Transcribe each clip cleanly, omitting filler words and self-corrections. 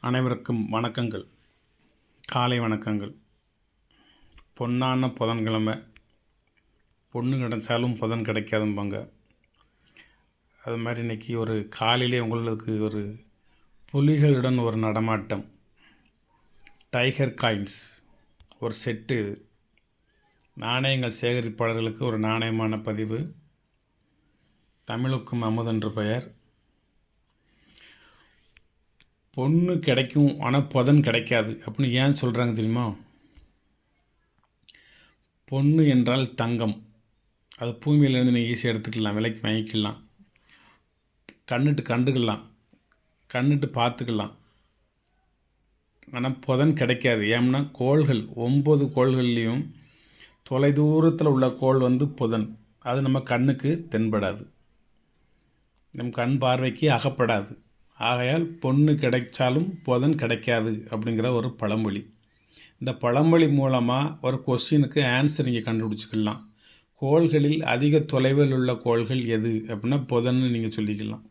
அனைவருக்கும் வணக்கங்கள், காலை வணக்கங்கள். பொன்னான புதன்கிழமை, பொண்ணு கிடைச்சாலும் புதன் கிடைக்காதும்பாங்க. அது மாதிரி இன்றைக்கி ஒரு காலையிலே உங்களுக்கு ஒரு புலிகளுடன் ஒரு நடமாட்டம், டைகர் காயின்ஸ் ஒரு செட்டு, நாணயங்கள் சேகரிப்பாளர்களுக்கு ஒரு நாணயமான பதிவு. தமிழுக்கும் அமுதென்று பெயர். பொண்ணு கிடைக்கும் ஆனால் புதன் கிடைக்காது அப்படின்னு ஏன் சொல்கிறாங்க தெரியுமா? பொண்ணு என்றால் தங்கம். அது பூமியிலேருந்து நீங்கள் ஈஸியாக எடுத்துக்கலாம், விலைக்கு வாங்கிக்கலாம், கண்டுக்கலாம், கண்ணுட்டு பார்த்துக்கலாம். ஆனால் புதன் கிடைக்காது. ஏன்னா கோள்கள் 9 கோள்கள்லேயும் தொலைதூரத்தில் உள்ள கோள் புதன். அது நம்ம கண்ணுக்கு தென்படாது, நம் கண் பார்வைக்கு அகப்படாது. ஆகையால் பொண்ணு கிடைச்சாலும் புதன் கிடைக்காது அப்படிங்கிற ஒரு பழமொழி. இந்த பழமொழி மூலமாக ஒரு கொஸ்டினுக்கு ஆன்சர் நீங்கள் கண்டுபிடிச்சிக்கலாம். கோள்களில் அதிக தொலைவில் உள்ள கோள்கள் எது அப்படின்னா புதன்னு நீங்கள் சொல்லிக்கலாம்.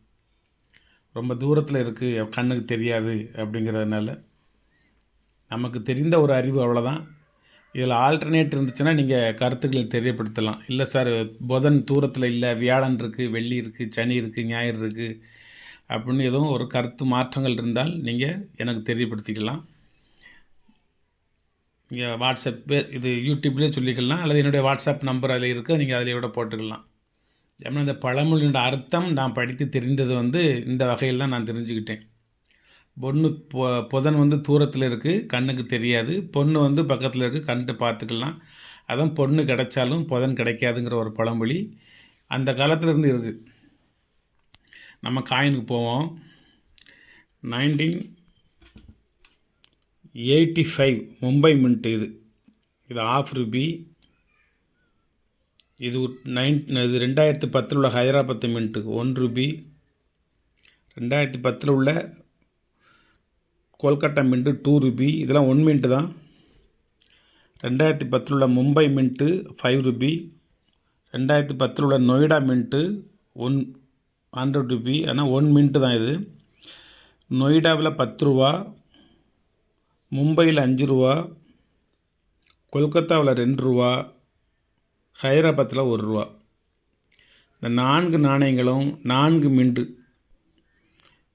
ரொம்ப தூரத்தில் இருக்குது, கண்ணுக்கு தெரியாது அப்படிங்கிறதுனால நமக்கு தெரிந்த ஒரு அறிவு அவ்வளோதான். இதில் ஆல்டர்னேட் இருந்துச்சுன்னா நீங்கள் கருத்துக்களை தெரியப்படுத்தலாம். இல்லை சார், புதன் தூரத்தில் இல்லை, வியாழன் இருக்குது, வெள்ளி இருக்குது, சனி இருக்குது, ஞாயிறு இருக்குது அப்படின்னு எதுவும் ஒரு கருத்து மாற்றங்கள் இருந்தால் நீங்கள் எனக்கு தெரியப்படுத்திக்கலாம். நீங்கள் வாட்ஸ்அப், இது யூடியூப்லேயே சொல்லிக்கலாம், அல்லது என்னுடைய வாட்ஸ்அப் நம்பர் அதில் இருக்குது, நீங்கள் அதில் விட போட்டுக்கலாம். ஏன்னா இந்த பழமொழியோட அர்த்தம் நான் படித்து தெரிந்தது இந்த வகையில் தான் நான் தெரிஞ்சுக்கிட்டேன். புதன் தூரத்தில் இருக்குது, கண்ணுக்கு தெரியாது. பொண்ணு பக்கத்தில் இருக்குது, கண்ணுட்டு பார்த்துக்கலாம். அதான் பொண்ணு கிடைச்சாலும் புதன் கிடைக்காதுங்கிற ஒரு பழமொழி அந்த காலத்திலேருந்து இருக்குது. நம்ம காயினுக்கு போவோம். 1985 மும்பை மின்ட்டு. இது ₹1. இது 2010 உள்ள ஹைதராபாத் மின்ட்டு ₹1. 2010 உள்ள கொல்கட்டா மின்ட்டு ₹2. இதெல்லாம் 1 மின்ட்டு தான். 2010 உள்ள மும்பை மின்ட்டு ₹5. 2010 உள்ள நொய்டா மின்ட்டு ₹100. ஆனால் 1 மின்ட்டு தான் இது. நொய்டாவில் ₹10, மும்பையில் ₹5, கொல்கத்தாவில் ₹2, ஹைதராபாத்தில் ₹1. இந்த 4 நாணயங்களும் 4 மின்ட்டு.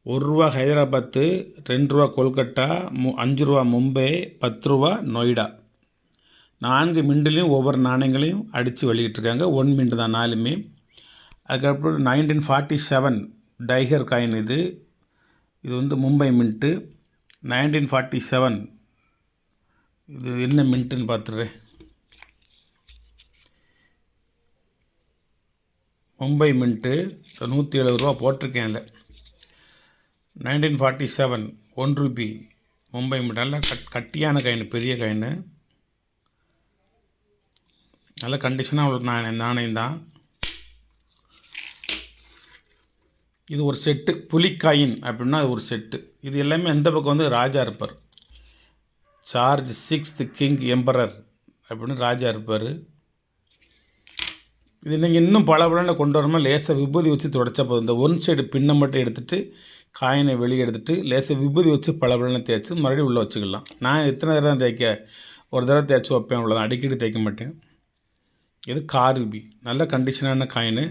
₹1 ஹைதராபாத்து, ₹2 கொல்கட்டா, ₹5 மும்பை, ₹10 நொய்டா. 4 மின்ட்டுலேயும் ஒவ்வொரு நாணயங்களையும் அடித்து வெளியிட்ருக்காங்க. 1 மின்ட்டு தான் 4மே. அதுக்கப்புறம் 1947 டைகர் காயின். இது மும்பை மின்ட்டு. 1947 இது என்ன மின்ட்டுன்னு பார்த்துடுறேன். மும்பை மின்ட்டு ₹170 போட்டிருக்கேன். இல்லை, 1947 ₹1 மும்பை மின்ட்டு. நல்லா கட்டியான காயின், பெரிய காயின், நல்ல கண்டிஷனாக உள்ள நாணயம் தான். இது ஒரு செட்டு. புலிக்காயின் அப்படின்னா அது ஒரு செட்டு. இது எல்லாமே எந்த பக்கம் ராஜா இருப்பார். சார்ஜ் 6th கிங் எம்பரர் அப்படின்னு ராஜா இருப்பார். இது நீங்கள் இன்னும் பல பலனை கொண்டு வரணும். லேசாக விபூதி வச்சு தொடச்சா போதும். இந்த ஒன் சைடு பின்னை மட்டும் எடுத்துகிட்டு காயினை வெளியே எடுத்துகிட்டு லேசாக விபூதி வச்சு பல பலனை தேய்ச்சி மறுபடியும் உள்ளே வச்சுக்கலாம். நான் எத்தனை தடவை தான் தேய்க்க, ஒரு தடவை தேய்ச்சி வைப்பேன், அவ்வளோதான். அடிக்கடி தேய்க்க மாட்டேன். இது ₹1, நல்ல கண்டிஷனான காயின்.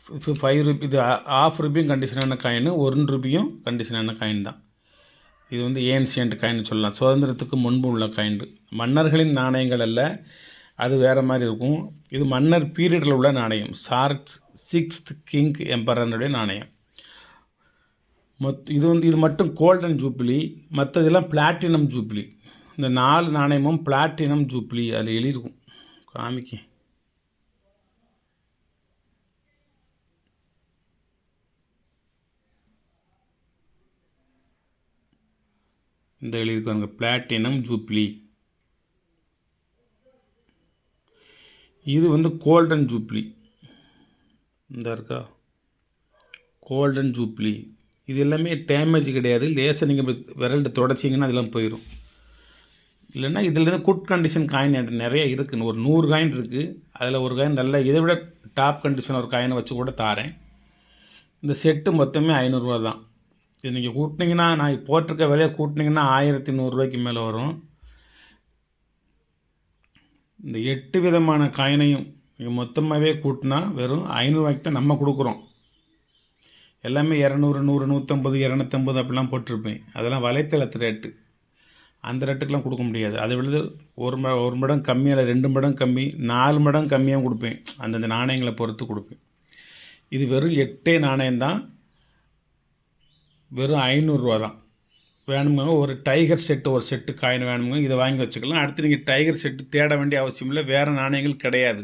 ₹5 இது ₹1/2 கண்டிஷனான காயின், ₹1 கண்டிஷனான காயின் தான். இது ஏன்சியன்ட் காயின் சொல்லலாம். சுதந்திரத்துக்கு முன்பு உள்ள காயின். மன்னர்களின் நாணயங்கள் அல்ல, அது வேறு மாதிரி இருக்கும். இது மன்னர் பீரியடில் உள்ள நாணயம். சார்ஜ் 6th கிங் எம்பரனுடைய நாணயம். இது மட்டும் கோல்டன் ஜூப்ளி. மற்றதெல்லாம் பிளாட்டினம் ஜூப்ளி. இந்த 4 நாணயமும் பிளாட்டினம் ஜூப்ளி அதில் எழுதியிருக்கும். காமிக்க இந்த எழுதியிருக்காங்க, பிளாட்டினம் ஜூப்ளி. இது கோல்டன் ஜூப்ளி. இந்த இருக்கா கோல்டன் ஜூப்ளி. இது எல்லாமே டேமேஜ் கிடையாது. லேசாக நீங்கள் விரல்கிட்ட தொடச்சிங்கன்னா அதெல்லாம் போயிடும். இல்லைன்னா இதில் குட் கண்டிஷன் காயின் என்கிட்ட நிறைய இருக்குன்னு ஒரு 100 காயின் இருக்குது. அதில் ஒரு காயின் நல்ல, இதை விட டாப் கண்டிஷன் ஒரு காயினை வச்சு கூட தாரேன். இந்த செட்டு மொத்தமே ₹500 தான். இது நீங்கள் கூட்டினீங்கன்னா, நான் போட்டிருக்க விலையை கூட்டினீங்கன்னா 1100 மேலே வரும். இந்த 8 விதமான காயினையும் நீங்கள் மொத்தமாகவே கூட்டினா வெறும் 500 தான் நம்ம கொடுக்குறோம். எல்லாமே 200, 100, 150, 250 அப்படிலாம் போட்டிருப்பேன். அதெல்லாம் வலைத்தளத்து ரேட்டு. அந்த ரேட்டுக்கெலாம் கொடுக்க முடியாது. அதை விட ஒரு மடங்கு கம்மியாக, 2 மடங்கு கம்மி, 4 மடங்கு கம்மியாக கொடுப்பேன். அந்தந்த நாணயங்களை பொறுத்து கொடுப்பேன். இது வெறும் 8 நாணயம்தான், வெறும் 500 தான். வேணுங்க ஒரு டைகர் செட்டு, ஒரு செட்டு காயின் வேணுங்க, இதை வாங்கி வச்சுக்கலாம். அடுத்து நீங்கள் டைகர் செட்டு தேட வேண்டிய அவசியம் இல்லை. வேறு நாணயங்கள் கிடையாது.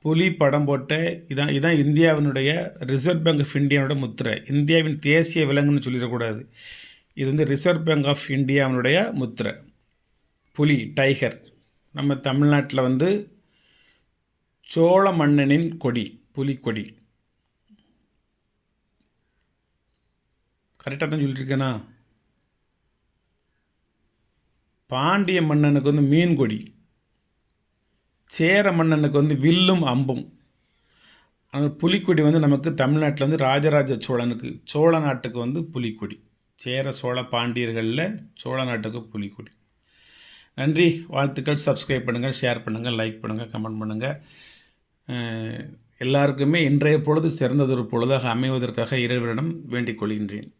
புலி படம் போட்ட இதான் இந்தியாவினுடைய ரிசர்வ் பேங்க் ஆஃப் இந்தியாவோட முத்திரை. இந்தியாவின் தேசிய விலங்குன்னு சொல்லிடக்கூடாது. இது வந்து ரிசர்வ் பேங்க் ஆஃப் இந்தியாவினுடைய முத்திரை. புலி, டைகர். நம்ம தமிழ்நாட்டில் வந்து சோழ மன்னனின் கொடி, புலிக்கொடி. கரெக்டாக தான் சொல்லிட்டுருக்கேனா? பாண்டிய மன்னனுக்கு வந்து மீன் கொடி, சேர மன்னனுக்கு வந்து வில்லும் அம்பும். அந்த புலிக்கொடி வந்து நமக்கு தமிழ்நாட்டில் வந்து ராஜராஜ சோழனுக்கு, சோழ நாட்டுக்கு வந்து புலிக்கொடி. சேர சோழ பாண்டியர்களில் சோழ நாட்டுக்கு புலிக்கொடி. நன்றி, வாழ்த்துக்கள். சப்ஸ்கிரைப் பண்ணுங்கள், ஷேர் பண்ணுங்கள், லைக் பண்ணுங்கள், கமெண்ட் பண்ணுங்கள். எல்லாருக்குமே இன்றைய பொழுது சிறந்ததொரு பொழுதாக அமைவதற்காக இறைவனிடம் வேண்டிக் கொள்கின்றேன்.